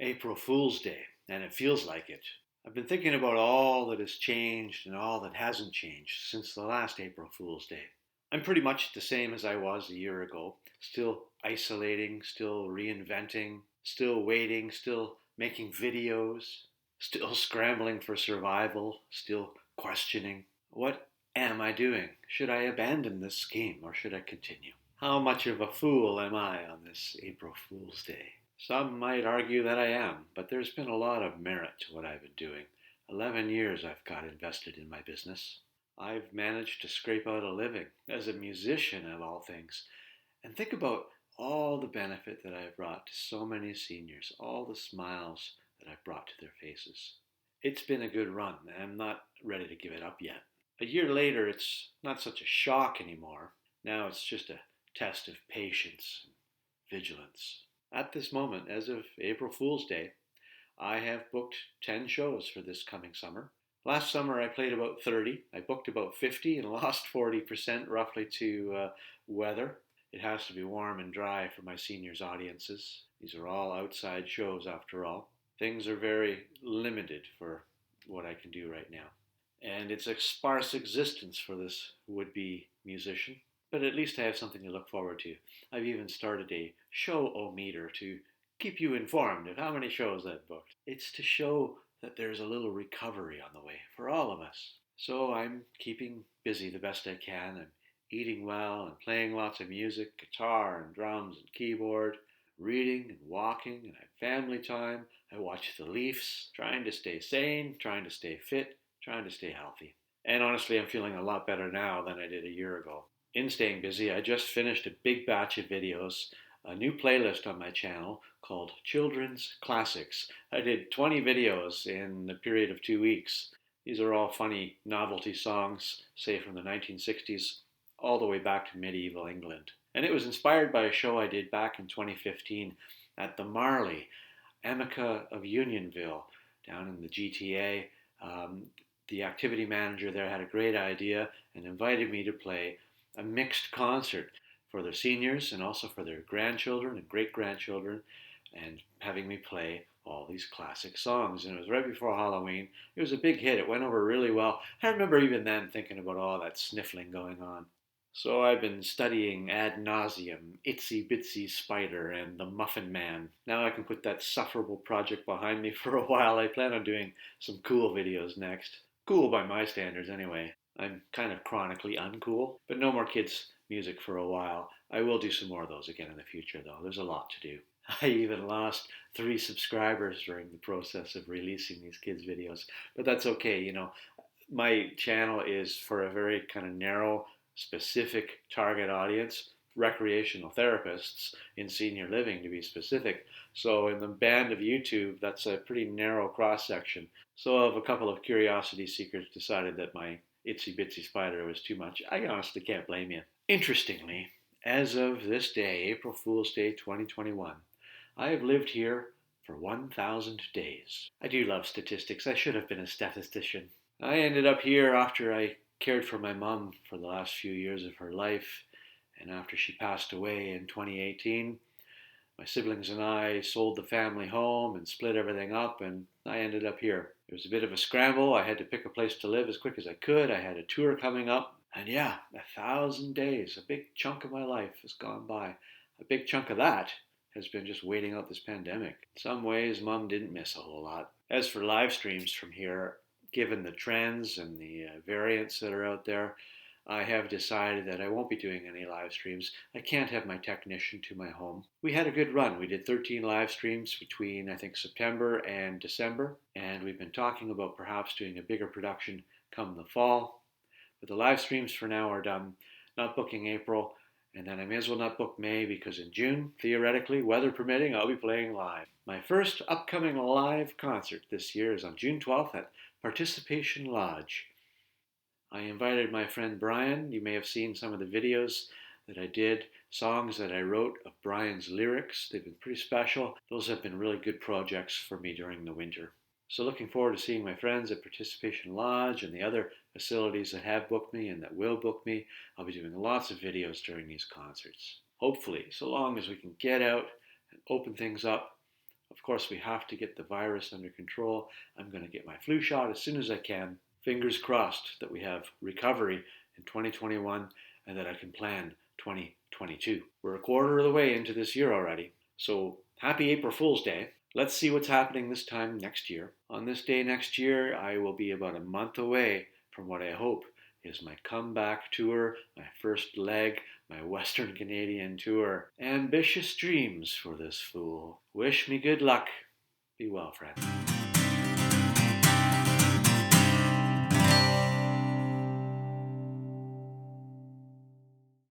April Fool's Day, and it feels like it. I've been thinking about all that has changed and all that hasn't changed since the last April Fool's Day. I'm pretty much the same as I was a year ago, still isolating, still reinventing, still waiting, still making videos, still scrambling for survival, still questioning. What am I doing? Should I abandon this scheme or should I continue? How much of a fool am I on this April Fool's Day? Some might argue that I am, but there's been a lot of merit to what I've been doing. 11 years I've got invested in my business. I've managed to scrape out a living as a musician of all things. And think about all the benefit that I've brought to so many seniors, all the smiles that I've brought to their faces. It's been a good run, and I'm not ready to give it up yet. A year later, it's not such a shock anymore. Now it's just a test of patience and vigilance. At this moment, as of April Fool's Day, I have booked 10 shows for this coming summer. Last summer I played about 30. I booked about 50 and lost 40% roughly to weather. It has to be warm and dry for my seniors' audiences. These are all outside shows after all. Things are very limited for what I can do right now. And it's a sparse existence for this would-be musician. But at least I have something to look forward to. I've even started a show-o-meter to keep you informed of how many shows I've booked. It's to show that there's a little recovery on the way for all of us. So I'm keeping busy the best I can. I'm eating well and playing lots of music, guitar and drums and keyboard, reading and walking, and I have family time. I watch the Leafs, trying to stay sane, trying to stay fit, trying to stay healthy. And honestly, I'm feeling a lot better now than I did a year ago. In staying busy, I just finished a big batch of videos, a new playlist on my channel called Children's Classics. I did 20 videos in the period of 2 weeks. These are all funny novelty songs, say from the 1960s, all the way back to medieval England. And it was inspired by a show I did back in 2015 at the Marley, Amica of Unionville, down in the GTA. The activity manager there had a great idea and invited me to play a mixed concert for their seniors and also for their grandchildren and great-grandchildren, and having me play all these classic songs. And it was right before Halloween. It was a big hit. It went over really well. I remember even then thinking about all that sniffling going on. So I've been studying ad nauseum Itsy Bitsy Spider and the Muffin Man. Now I can put that sufferable project behind me for a while. I plan on doing some cool videos next. Cool by my standards anyway. I'm kind of chronically uncool, but no more kids' music for a while. I will do some more of those again in the future, though. There's a lot to do. I even lost 3 subscribers during the process of releasing these kids' videos, but that's okay. My channel is for a very kind of narrow, specific target audience, recreational therapists in senior living to be specific. So in the band of YouTube, that's a pretty narrow cross section. So if a couple of curiosity seekers decided that my Itsy Bitsy Spider was too much, I honestly can't blame you. Interestingly, as of this day, April Fool's Day 2021, I have lived here for 1,000 days. I do love statistics. I should have been a statistician. I ended up here after I cared for my mom for the last few years of her life, and after she passed away in 2018, my siblings and I sold the family home and split everything up, and I ended up here. It was a bit of a scramble. I had to pick a place to live as quick as I could. I had a tour coming up, and yeah, 1,000 days, a big chunk of my life has gone by. A big chunk of that has been just waiting out this pandemic. In some ways, Mom didn't miss a whole lot. As for live streams from here, given the trends and the variants that are out there, I have decided that I won't be doing any live streams. I can't have my technician to my home. We had a good run. We did 13 live streams between, I think, September and December, and we've been talking about perhaps doing a bigger production come the fall. But the live streams for now are done. Not booking April, and then I may as well not book May because in June, theoretically, weather permitting, I'll be playing live. My first upcoming live concert this year is on June 12th at Participation Lodge. I invited my friend Brian. You may have seen some of the videos that I did, songs that I wrote of Brian's lyrics. They've been pretty special. Those have been really good projects for me during the winter. So looking forward to seeing my friends at Participation Lodge and the other facilities that have booked me and that will book me. I'll be doing lots of videos during these concerts. Hopefully, so long as we can get out and open things up, Of course, we have to get the virus under control. I'm going to get my flu shot as soon as I can. Fingers crossed that we have recovery in 2021 and that I can plan 2022. We're a quarter of the way into this year already. So happy April Fool's Day. Let's see what's happening this time next year. On this day next year, I will be about a month away from what I hope is my comeback tour, my first leg, my Western Canadian tour. Ambitious dreams for this fool. Wish me good luck. Be well, friend.